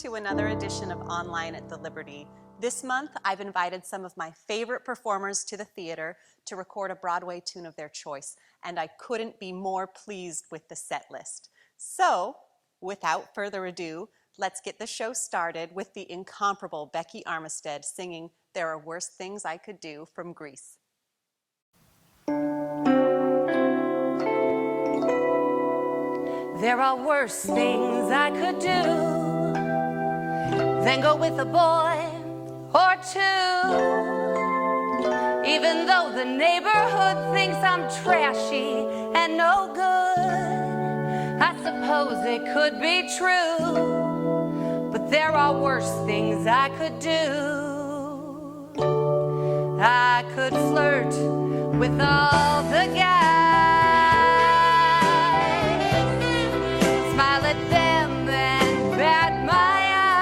to another edition of Online at the Liberty. This month, I've invited some of my favorite performers to the theater to record a Broadway tune of their choice, and I couldn't be more pleased with the set list. So, without further ado, let's get the show started with the incomparable Becky Armistead singing There Are Worse Things I Could Do from Grease. There are worse things I could do than go with a boy or two. Even though the neighborhood thinks I'm trashy and no good, I suppose it could be true. But there are worse things I could do. I could flirt with all the guys, smile at them and bat my eye,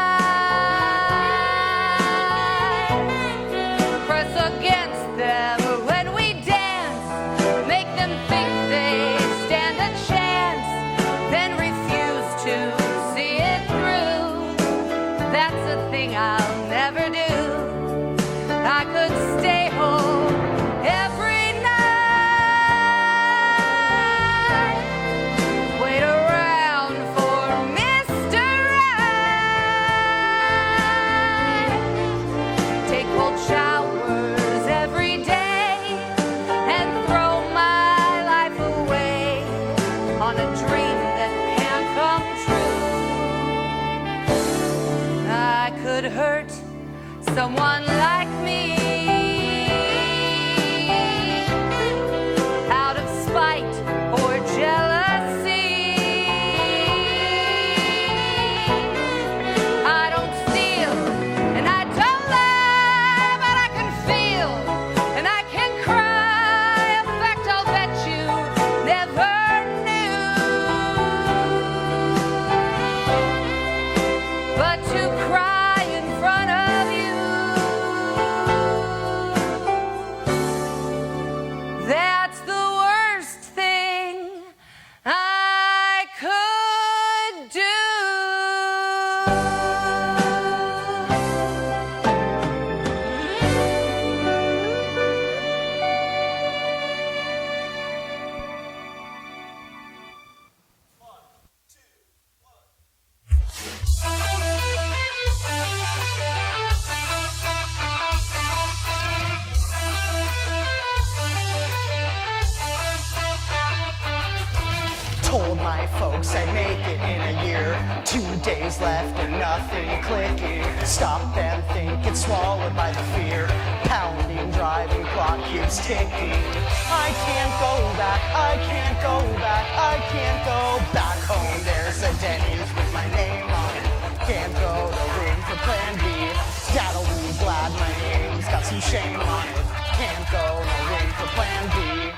press against them when we dance, make them think they stand a chance, then refuse to see it through. That's a thing I'll never do. I could stay home every night, wait around for Mr. Right, take cold showers every day, and throw my life away on a dream that can't come true. I could hurt someone like me out of spite or jealousy. I don't steal and I don't lie, but I can feel and I can cry, a fact I'll bet you never knew. But to cry in front of you, that's the worst thing I could do. Told my folks I'd make it in a year. 2 days left and nothing clicking. Stop and think, it's swallowed by the fear. Pounding, driving, clock keeps ticking. I can't go back, I can't go back, I can't go back home. There's a Denny's with my name on it. Can't go to room for plan B. Dad'll be glad my name's got some shame on it. Can't go to room for plan B.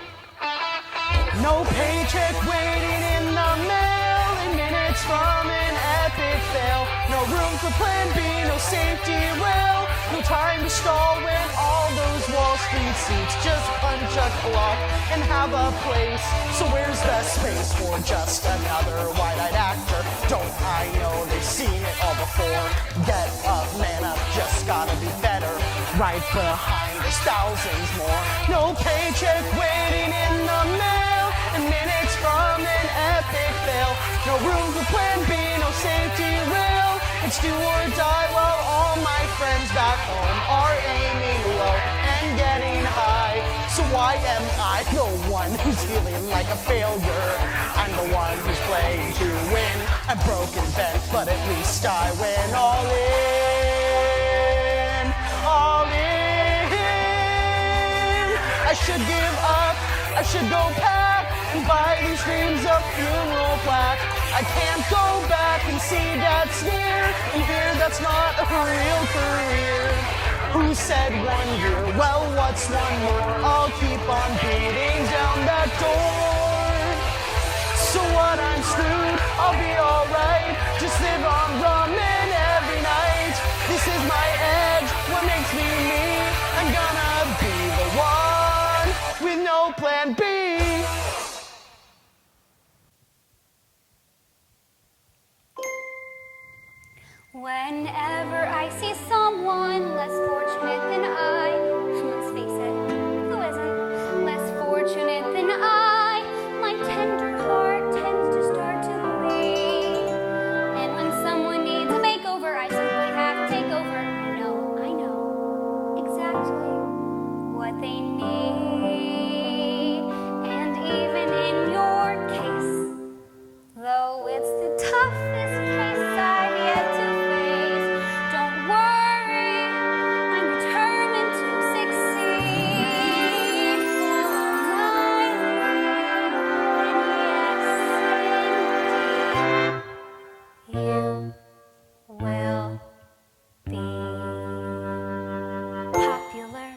No paycheck waiting in the mail, in minutes from an epic fail. No room for plan B, no safety rail. No time to stall when all those Wall Street seats just punch a clock and have a place. So where's the space for just another wide-eyed actor? Don't I know they've seen it all before? Get up, man up, just gotta be better. Right behind us, thousands more. No paycheck waiting in the mail, and minutes from an epic fail. No room for plan B, no safety rail. It's do or die while all my friends back home are aiming low and getting high. So why am I the one who's feeling like a failure? I'm the one who's playing to win. I'm broken, bent, but at least I win. All in, all in. I should give up, I should go pack and buy these dreams a funeral plaque. I can't go back and see Dad sneer and fear that's not a real career. Who said 1 year? Well, what's one more? I'll keep on beating down that door. So what, I'm screwed, I'll be alright. Just live on ramen every night. This is my edge, what makes me me. I'm gonna be the one with no plan B. Whenever I see someone less fortunate than I, let's face it, who isn't less fortunate than I, my tender heart tends to start to bleed. And when someone needs a makeover, I simply have to take over. I know exactly what they need. And even in your case, though it's the toughest case I've yet to face, don't worry, I'm determined to succeed. For I will, and yes, indeed, you will be popular.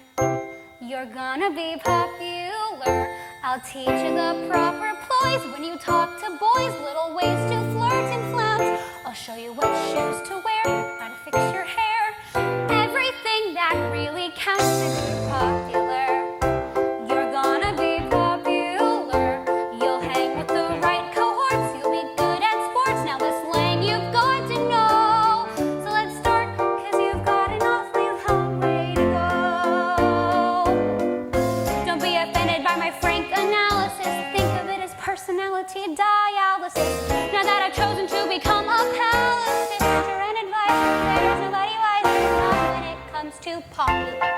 You're gonna be popular. I'll teach you the proper ploys when you talk to boys, little ways to flirt and flounce. I'll show you what shoes to wear, how to fix your hair, everything that really counts if you're popular. You're gonna be popular. You'll hang with the right cohorts. You'll be good at sports. Now this slang you've got to know. So let's start, 'cause you've got an awfully long way to go. Don't be offended by my frank analysis. Think of it as personality dialysis. Now that I've chosen to become a palace sister and advisor, there's nobody wiser when it comes to popular.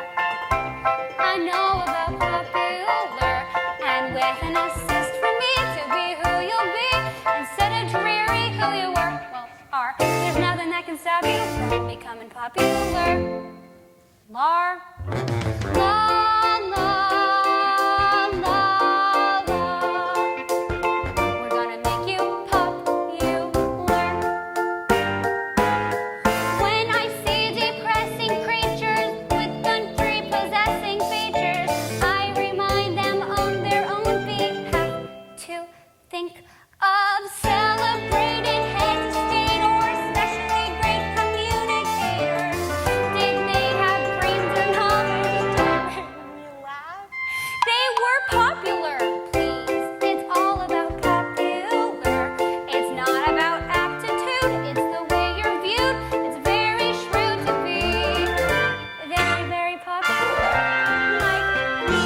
I know about popular, and with an assist from me to be who you'll be instead of dreary who you were, well, are. There's nothing that can stop you from becoming popular. Lar, la, la, la, la. We're gonna make you popular. When I see depressing creatures with country-possessing features, I remind them on their own behalf to think of celebrated heads of state or especially great communicators. Did they have brains and knowledge? You laugh. They were popular, please. It's all about popular. It's not about aptitude. It's the way you're viewed. It's very shrewd to be very, very popular, like me.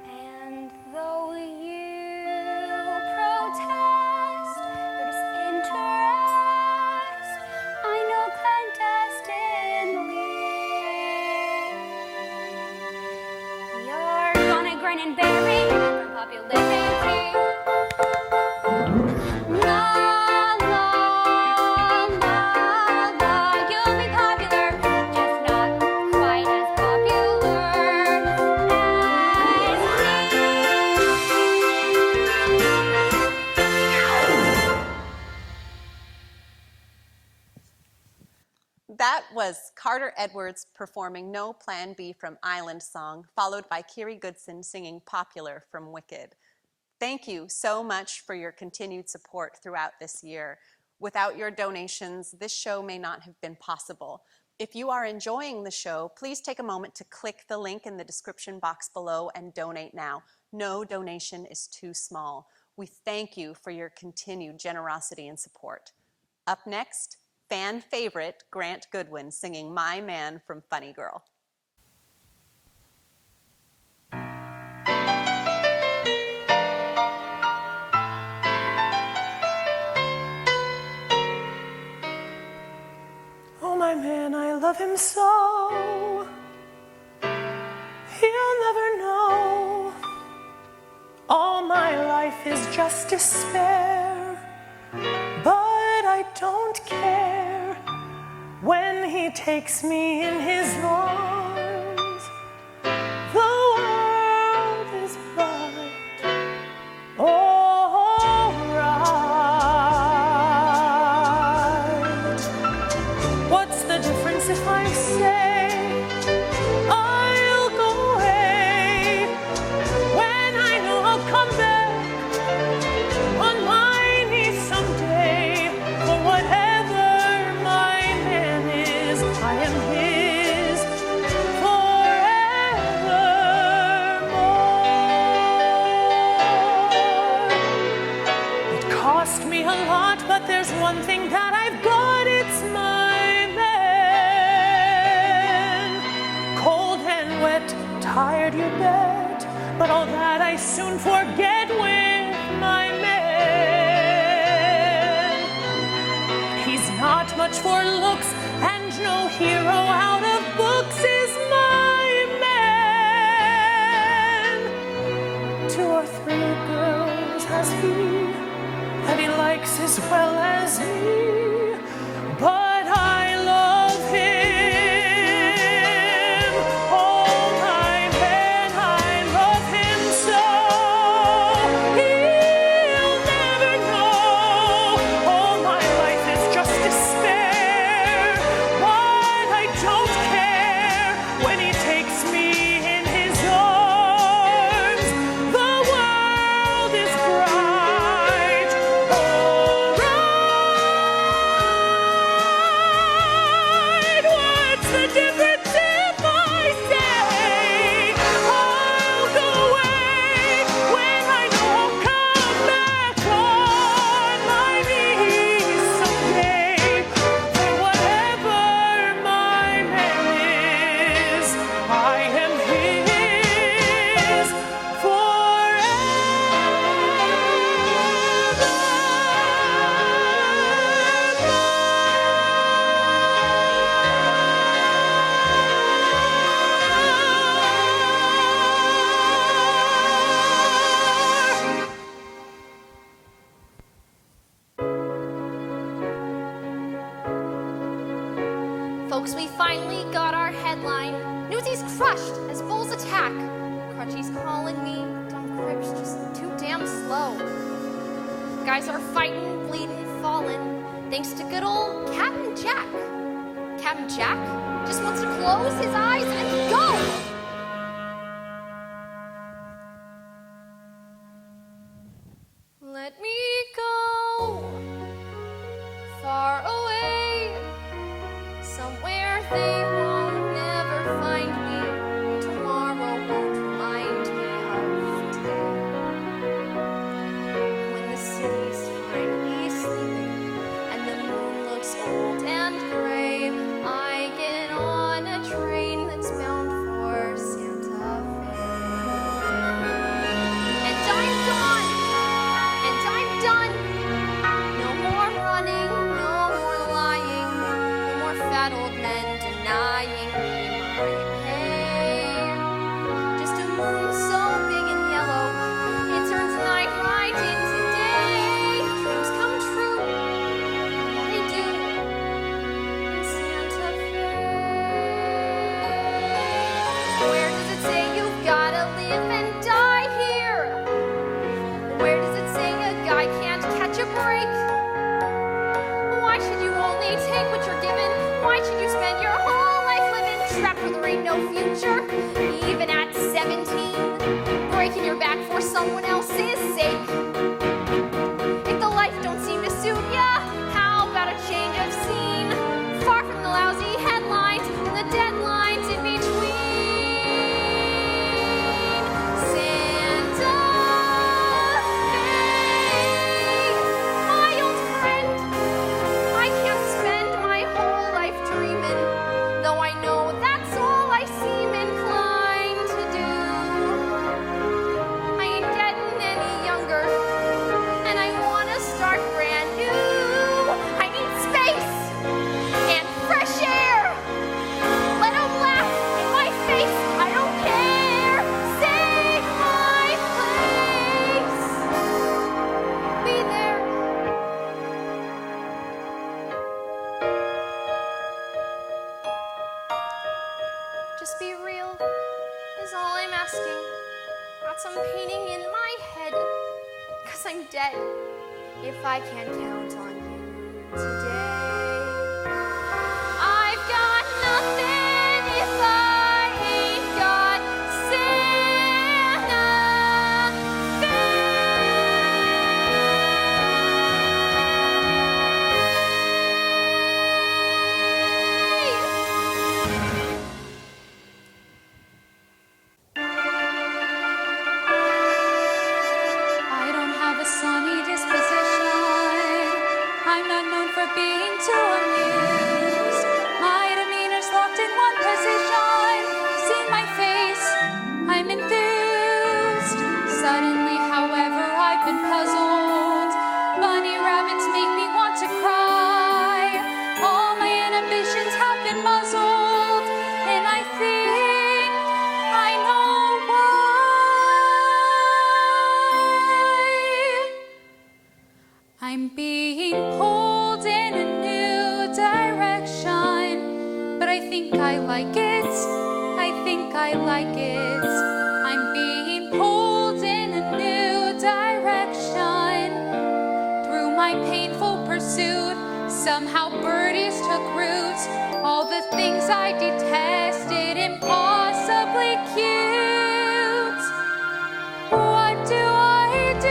And though you protest your disinterest, I know clandestinely you're gonna grin and bear me from popularity. La, la, la, la, you'll be popular, just not quite as popular as me. That was Carter Edwards performing No Plan B from Island Song, followed by Kiri Goodson singing Popular from Wicked. Thank you so much for your continued support throughout this year. Without your donations, this show may not have been possible. If you are enjoying the show, please take a moment to click the link in the description box below and donate now. No donation is too small. We thank you for your continued generosity and support. Up next, fan favorite Grant Goodwin singing My Man from Funny Girl. Oh, my man, I love him so. He'll never know. All my life is just despair. But I don't care when he takes me in his arms. The world is bright. All right. What's the difference if I say I'll go away when I know I'll come back on my knees someday for whatever my cost me a lot, but there's one thing that I've got, it's my man. Cold and wet, tired you bet, but all that I soon forget with my man. He's not much for looks, and no hero out of books is my man. 2 or 3 girls has he that he likes as well as me, but I love him. Oh, my man, I love him so. He'll never know. Oh, my life is just despair, but I don't care when he takes me in his arms. The world is bright. All right. What's the difference if I say I'll go away when I know I'll come back on my knees someday? For whatever my man is, I am his Folks, we finally got our headline. Newsy's crushed as bulls attack. Crutchy's calling me. Dumb Crip's just too damn slow. Guys are fighting, bleeding, falling, thanks to good old Captain Jack. Captain Jack just wants to close his eyes and go. Let me go far away, somewhere they won't never find me. Tomorrow won't remind me of today. When the city's finally sleeping and the moon looks old and gray, I get on a train that's bound for Santa Fe. And I'm gone, and I'm done. No more running, no more lying, no more fat old men denying me my pay. Just a moon so big and yellow, it turns night right into day. Dreams come true, they do, in Santa Fe. Where does it say you've gotta live and die here? Where does it say a guy can't catch a break? Why should you only take what you're given? Why should you spend your whole life living trapped where there ain't no future? Even at 17, breaking your back for someone else's sake. If the life don't seem to suit ya, how about a change of scene? Far from the lousy headlines and the deadlines in between. Santa Fe, my old friend, I can't spend my whole life dreaming, though I know that's all I seem inclined to do. I ain't getting any younger, and I want to start brand new. I need space and fresh air. Let 'em laugh in my face, I don't care. Save my place. Be there. Just be real is all I'm asking. Not some painting in my head, 'cause I'm dead if I can't count on you today. I've got nothing if I ain't got Santa Fe. I don't have a sunny disposition. I'm being pulled in a new direction, but I think I like it. I think I like it. I'm being pulled in a new direction. Through my painful pursuit, somehow birdies took root. All the things I detested, impossibly cute. What do I do?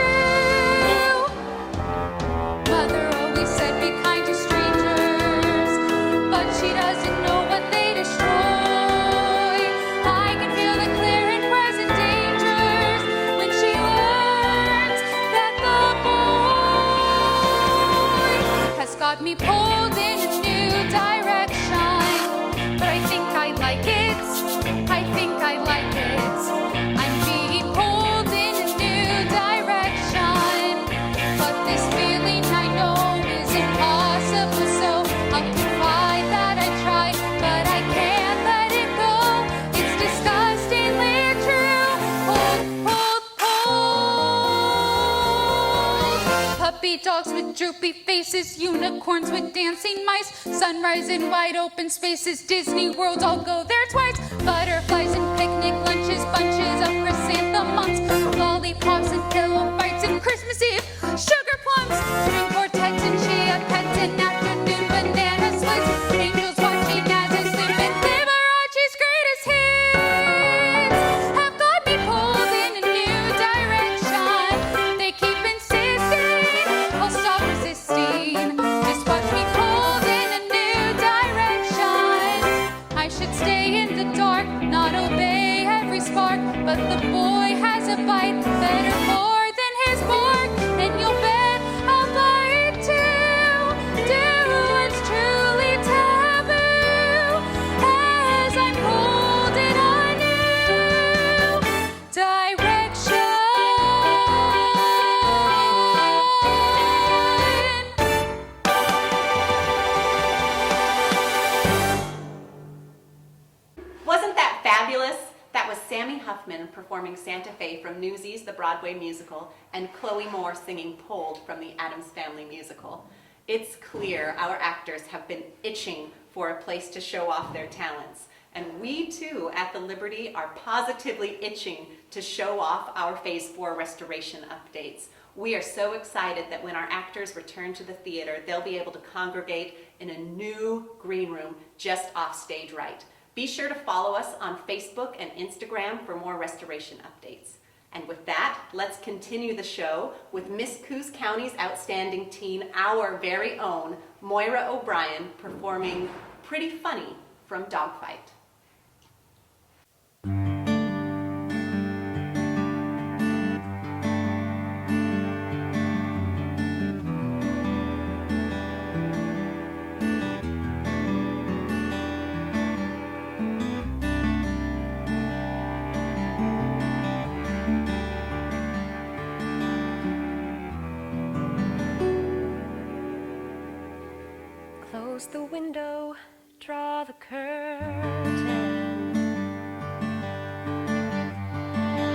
Mother always said be kind to strangers, but she doesn't know what they destroy. I can feel the clear and present dangers when she learns that the boy has got me pulled in a new direction. But I think I like it. I think I like it. I'm being pulled in a new direction. But this feeling I know is impossible, so I'll confide that I tried, but I can't let it go. It's disgustingly true. Pulled, pulled, pulled. Puppy dogs with droopy faces, unicorns with dancing mice, sunrise in wide open spaces, Disney World, I'll go there twice. Butterflies and picnic lunches, bunches of chrysanthemums, lollipops and pillow fights and Christmas Eve, sugar plums, string quartets and chia pets and afternoon banana splits, angels watching as I slip and Liberace's greatest hits have got me pulled in a new direction. They keep insisting I'll stop resisting. Just watch me pulled in a new direction. I should stay in the dark, not obey every spark, but the boy has a bite, better more than his bark, and you'll bet I'll buy it too. Do what's truly taboo, as I'm pulled in a new direction. Wasn't that fabulous? That was Sammy Huffman performing Santa Fe from Newsies, the Broadway musical, and Chloe Moore singing Pulled from the Addams Family musical. It's clear our actors have been itching for a place to show off their talents. And we too at the Liberty are positively itching to show off our Phase 4 restoration updates. We are so excited that when our actors return to the theater, they'll be able to congregate in a new green room just off stage right. Be sure to follow us on Facebook and Instagram for more restoration updates. And with that, let's continue the show with Miss Coos County's outstanding teen, our very own Moira O'Brien, performing Pretty Funny from Dogfight. Close the window, draw the curtain,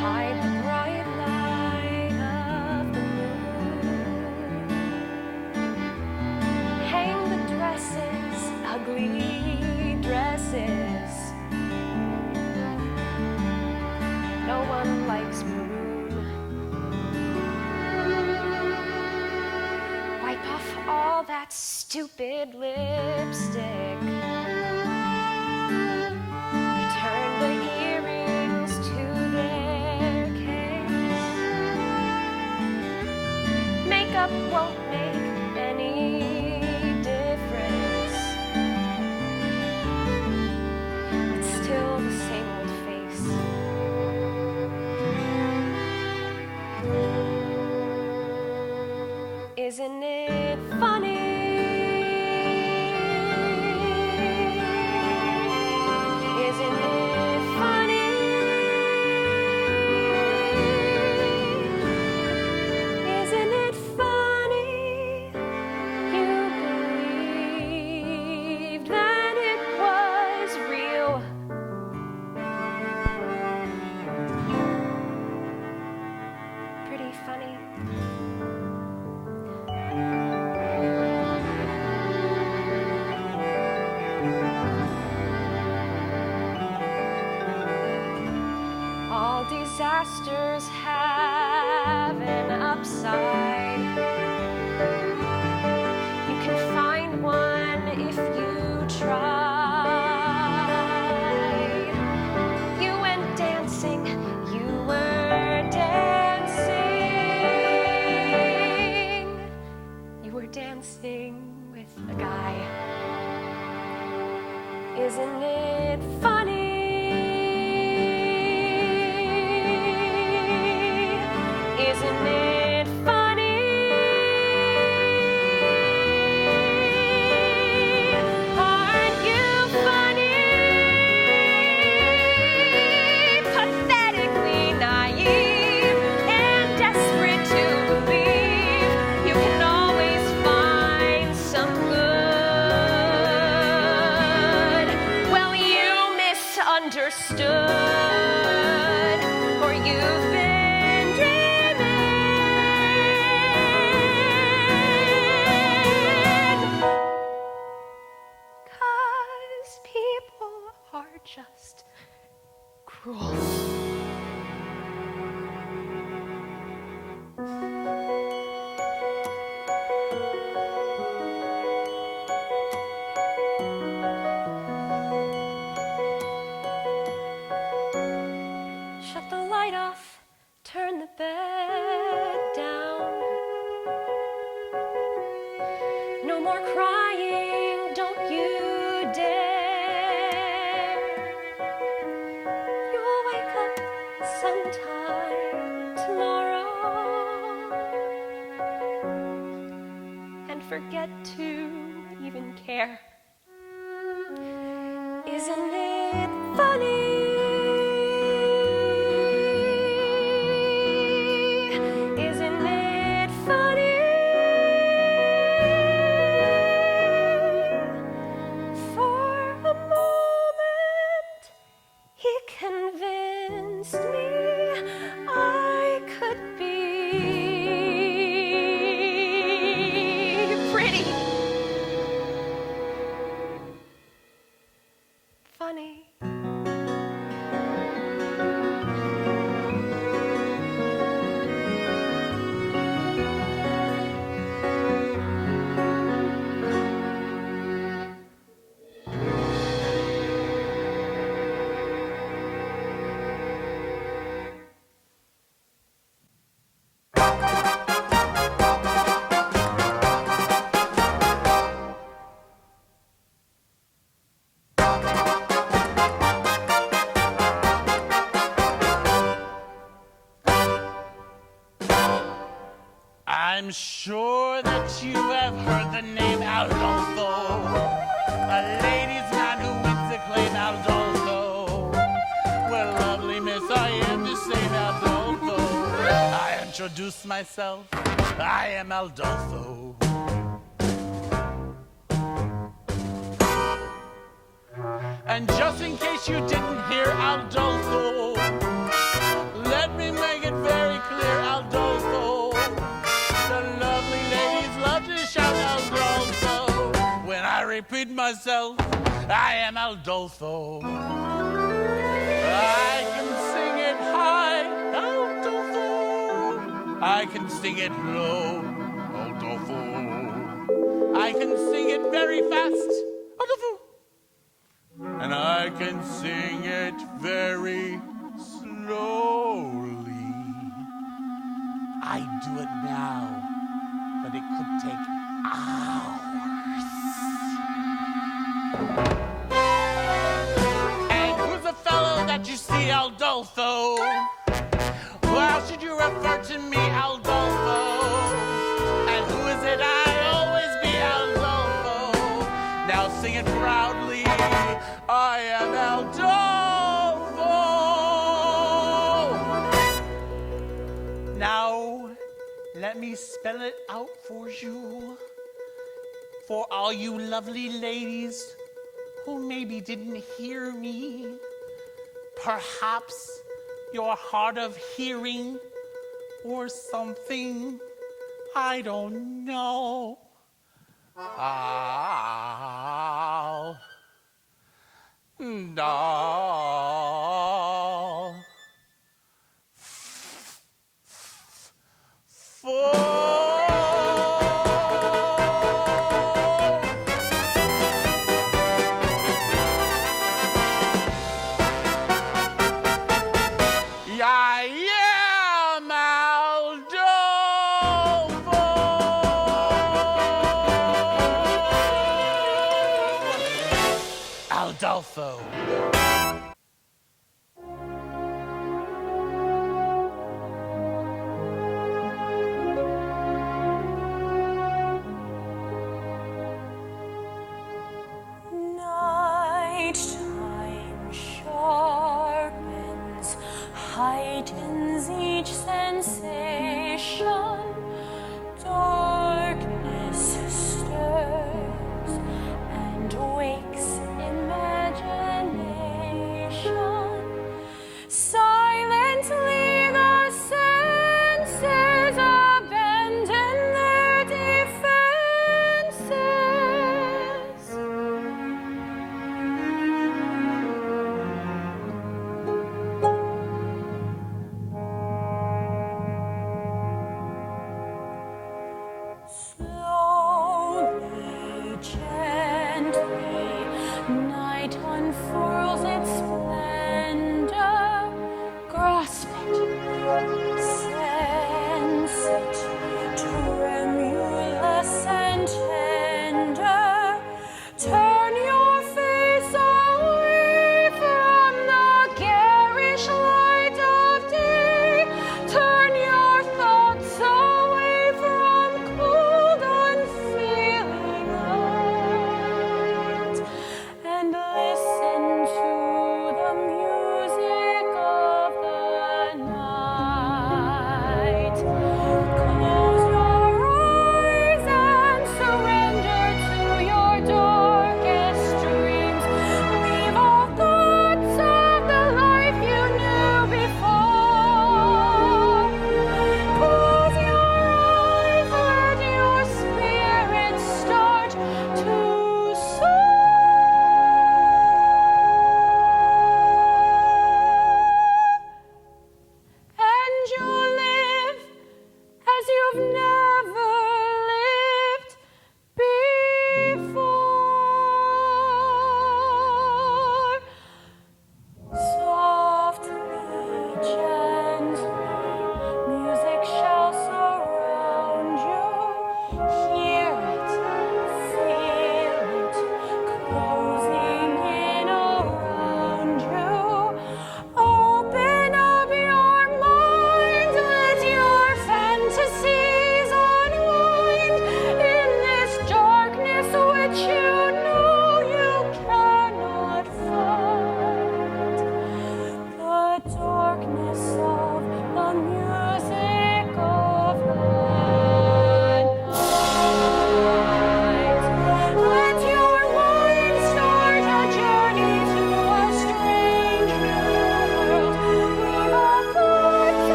hide the bright light of the moon, hang the dresses, ugly dresses. No one likes maroon. Wipe off all that stupid lipstick. Return the earrings to their case. Makeup won't make any difference. It's still the same old face. Isn't it funny? Isn't it funny? Isn't it funny? You believed that it was real. Pretty funny. disasters have an upside. You can find one if you try. You went dancing, you were dancing. You were dancing with a guy. Isn't it funny? Isn't it funny? Aren't you funny? Pathetically naive and desperate to believe you can always find some good. Well, you misunderstood, or you've been dreaming. 'Cause people are just cruel. Shut the light off, turn the bed down. No more crying, don't you dare. You'll wake up sometime tomorrow and forget to even care. Isn't it funny? Isn't it funny? For a moment, he convinced me I could be pretty funny. I'm sure that you have heard the name Aldo, a ladies' man who wins the claim Aldo. Well, lovely miss, I am the same Aldo. I introduce myself, I am Aldo. And just in case you didn't hear Aldo, let me make it very clear, Aldo. Shout Aldo. When I repeat myself, I am Aldo. I can sing it high, Aldo. I can sing it low, Aldo. I can sing it very fast, Aldo. And I can sing it very slowly. I do it now, but it could take hours. And who's the fellow that you see, Aldolfo? How should you refer to me, Aldolfo? And who is it? I always be Aldolfo. Now sing it proudly. I am Aldolfo. Now, let me spell it out for you. For all you lovely ladies who maybe didn't hear me, perhaps you're hard of hearing or something, I don't know. Alpha. Nighttime sharpens, heightens each sensation. Darkness stirs and wakes imagination.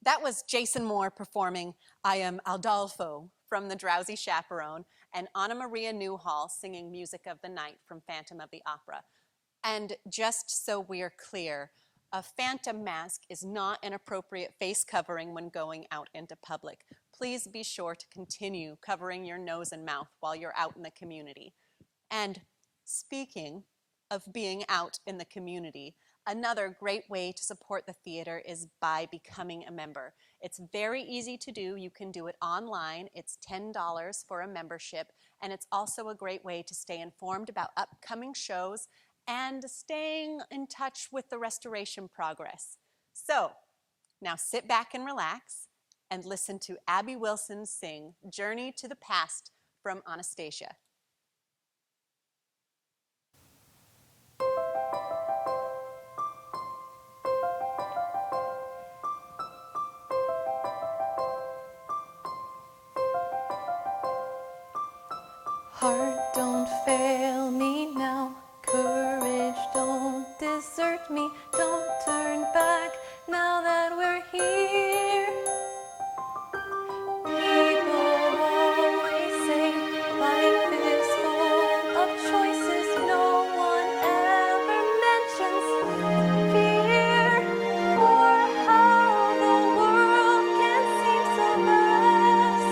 That was Jason Moore performing I Am Aldolfo from The Drowsy Chaperone, and Anna Maria Newhall singing Music of the Night from Phantom of the Opera. And just so we're clear, a phantom mask is not an appropriate face covering when going out into public. Please be sure to continue covering your nose and mouth while you're out in the community. And speaking of being out in the community, another great way to support the theater is by becoming a member. It's very easy to do. You can do it online. It's $10 for a membership, and it's also a great way to stay informed about upcoming shows and staying in touch with the restoration progress. So, now sit back and relax and listen to Abby Wilson sing Journey to the Past from Anastasia. Heart, don't fail me now. Courage, don't desert me. Don't turn back now that we're here. People always say life is full of choices. No one ever mentions fear or how the world can seem so vast.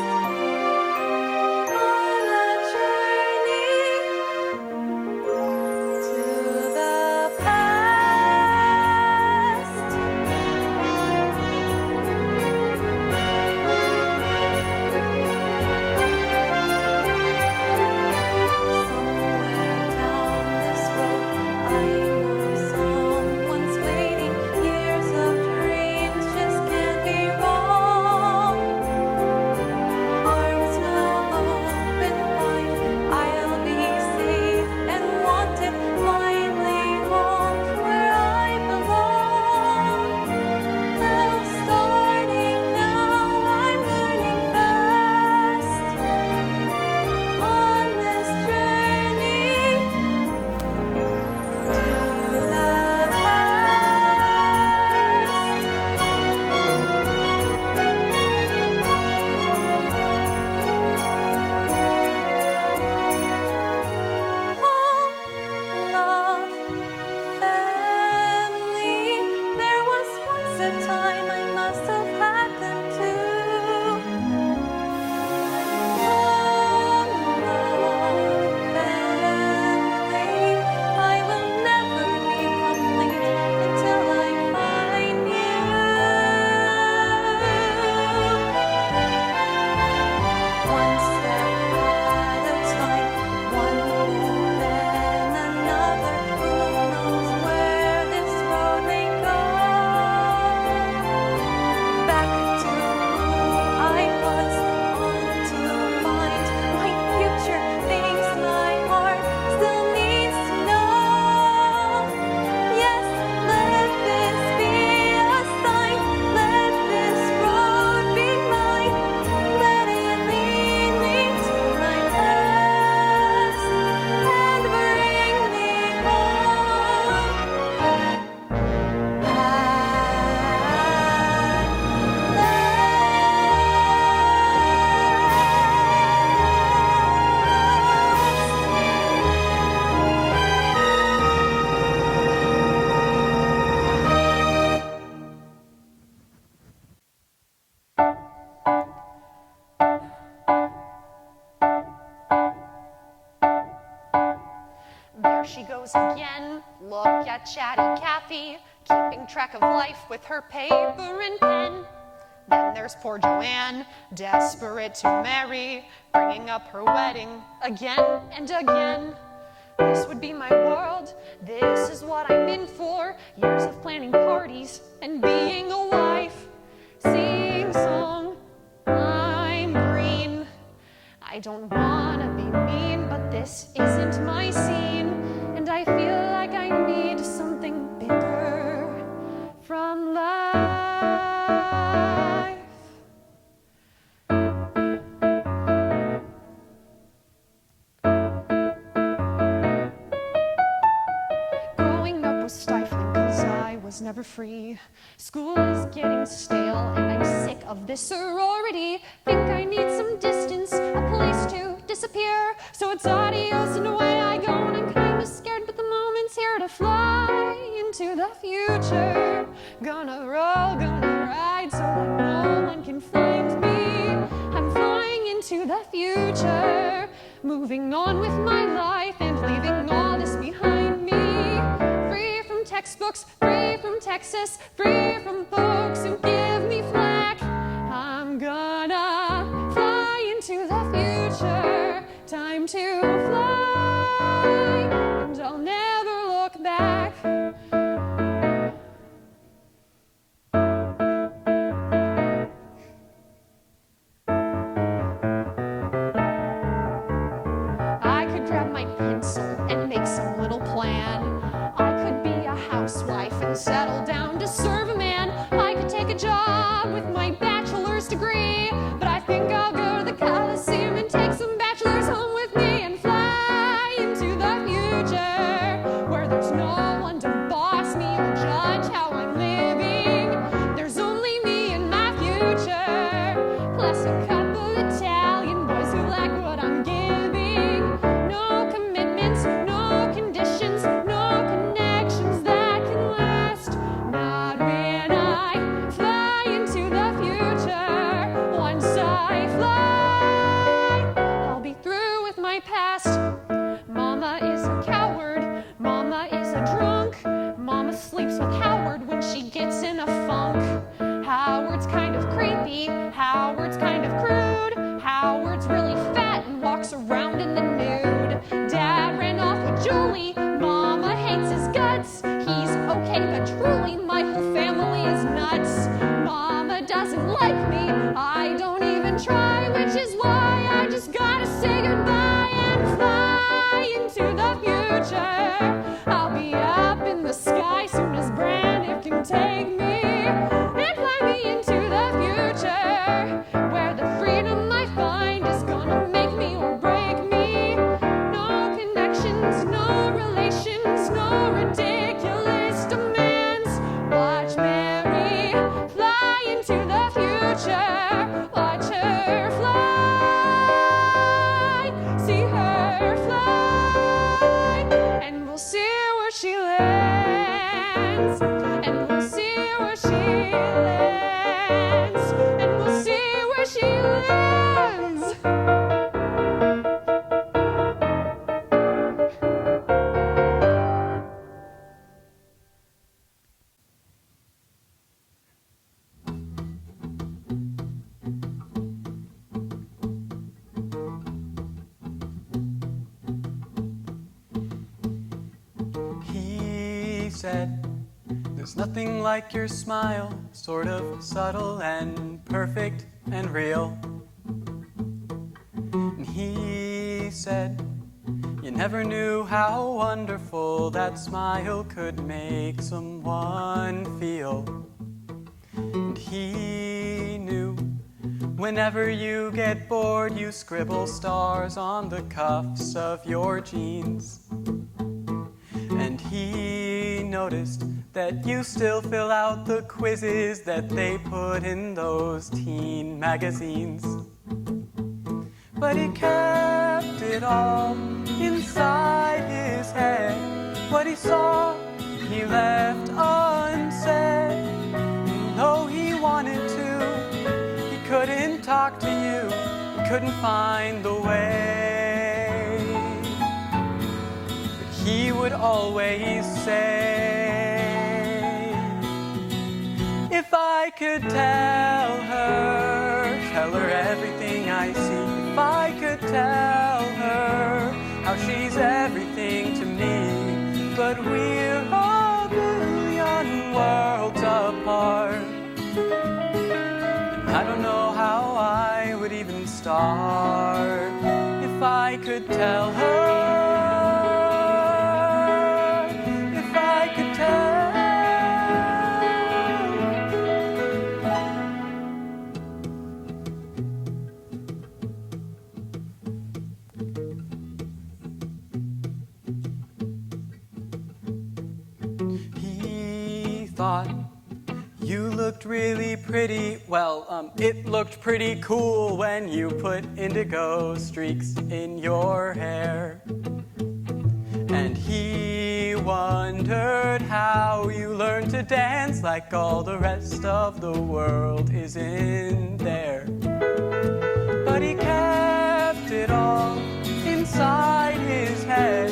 On a journey to the past. Somewhere down this road, I know someone's waiting. Years of dreams just can't be wrong. Arms will open wide. I'll be safe and wanted. Finally home where I belong. Well, starting now, I'm learning fast on this journey to the home, love, family. There was once a time I must have had them too. Home, love, family. I will never be complete until I find you. One step at a time, one move then another. Who knows where this road may go? Back to who I was, on to find my future. Things my heart still needs to know. Yes, let this be a sign. Let this road be mine. Let it lead me to my past and bring me There she goes again. Look at Chatty Cathy, keeping track of life with her paper and pen. Then there's poor Joanne, desperate to marry, bringing up her wedding again and again. This would be my world, this is what I'm in for. Years of planning parties and being a wife. Sing song, I'm green. I don't wanna be mean, but this isn't my scene. And I feel like I need something bigger from life. Growing up was stifling 'cause I was never free. School is getting stale and I'm sick of this sorority. Think I need some distance, a place to disappear. So it's adios and away I go, and I'm kind of scared, but the moment's here to fly into the future. Gonna roll, gonna ride so that no one can find me. I'm flying into the future, moving on with my life and leaving all this behind me. Free from textbooks, free from Texas, free from folks who give me flack. I'm gonna fly into the future. Time to fly, and I'll never look back. I could grab my pencil and make some little plan. I could be a housewife and settle down to serve a man. I could take a job with my bachelor's degree, but I think I'll go to the Coliseum and take some bachelors home with me and fly into the future, where there's no one to boss me or judge how I'm living. There's only me and my future, plus a couple Italian boys who like what I'm giving. No commitments, no conditions, no connections that can last. Not when I fly into the future. Once I fly, I'll be through with my past. Mama is a coward, Mama is a drunk. Mama sleeps with Howard when she gets in a funk. Howard's kind of creepy, Howard's kind of crude. Howard's really fat and walks around in the nude. Dad ran off with Julie, Mama hates his guts. He's okay, but truly my whole family is nuts. Mama doesn't like me, I don't even try, which is why I just gotta say goodbye and fly into the future. I'll be up in the sky soon as Braniff can take me, and fly me into the future, where the freedom I find is gonna make me or break me. No connections, no relations, no ridiculous demands. Watch Mary fly into the future. Watch her fly, see her fly, and we'll see where she lands. And we'll see where she lands. And we'll see where she lands. He said, there's nothing like your smile, sort of subtle and perfect and real. And he said, you never knew how wonderful that smile could make someone feel. And he knew whenever you get bored, you scribble stars on the cuffs of your jeans. And he noticed that you still fill out the quizzes that they put in those teen magazines. But he kept it all inside his head. What he saw, he left unsaid. And though he wanted to, he couldn't talk to you, he couldn't find the way. But he would always say, if I could tell her everything I see. If I could tell her how she's everything to me. But we're a billion worlds apart. And I don't know how I would even start if I could tell her. If I could tell. thought you looked really pretty. Well, it looked pretty cool when you put indigo streaks in your hair. And he wondered how you learned to dance like all the rest of the world isn't there. But he kept it all inside his head.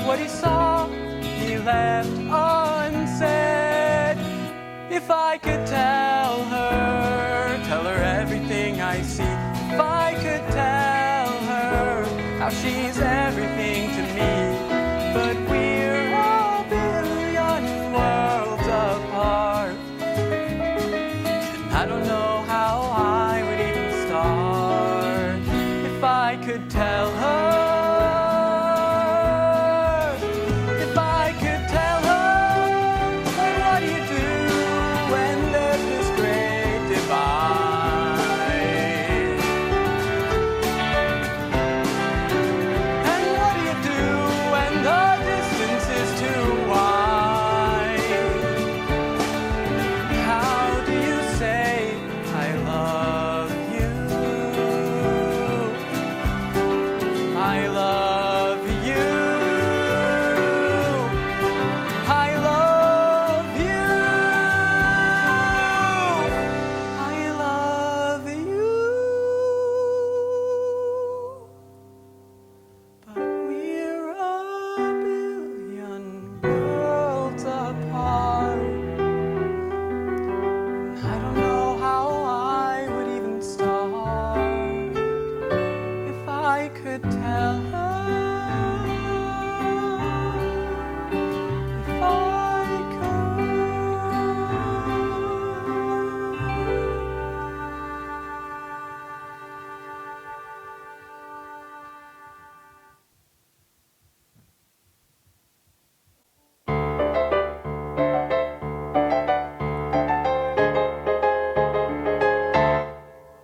What he saw, he left unsaid. If I could tell her everything I see. If I could tell her how she's everything to me. But we're a billion worlds apart. And I don't know how I would even start if I could tell her. If I could tell her, then what do you do when there's this great divide? And what do you do when the distance is too wide? How do you say I love you? I love you. I love you. I love you. But we're a billion worlds apart. And I don't know how I would even start if I could tell her. If I could.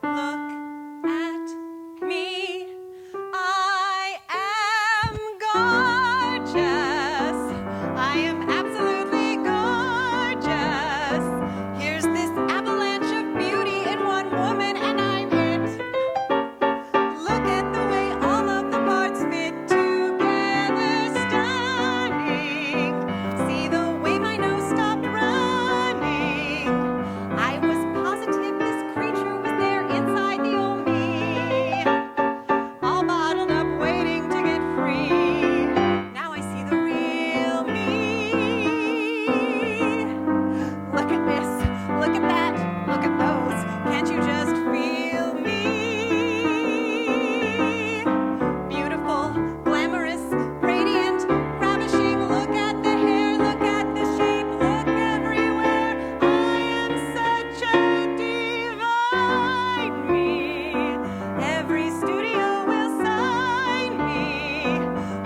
Look at me. I am gorgeous. I am absolutely gorgeous. Here's this avalanche of beauty in one woman, and I'm it. Look at the way all of the parts fit together, stunning. See the way my nose stopped running. I was positive this creature was there inside the old me, all bottled up waiting to get free. Now I see the real me. Look at this, look at that, look at those. Can't you just feel me? Beautiful, glamorous, radiant, ravishing. Look at the hair, look at the shape, look everywhere. I am such a divine me. Every studio will sign me.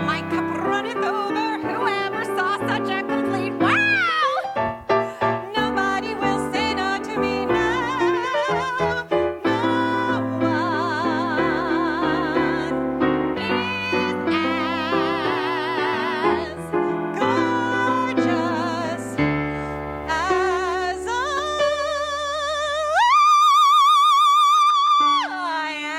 My cup runneth over. Whoever saw such a complete wow? Nobody will say no to me now. No one is as gorgeous as I am.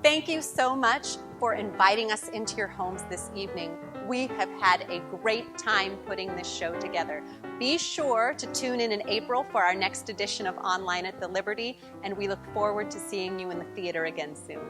Thank you so much for inviting us into your homes this evening. We have had a great time putting this show together. Be sure to tune in April for our next edition of Online at the Liberty, and we look forward to seeing you in the theater again soon.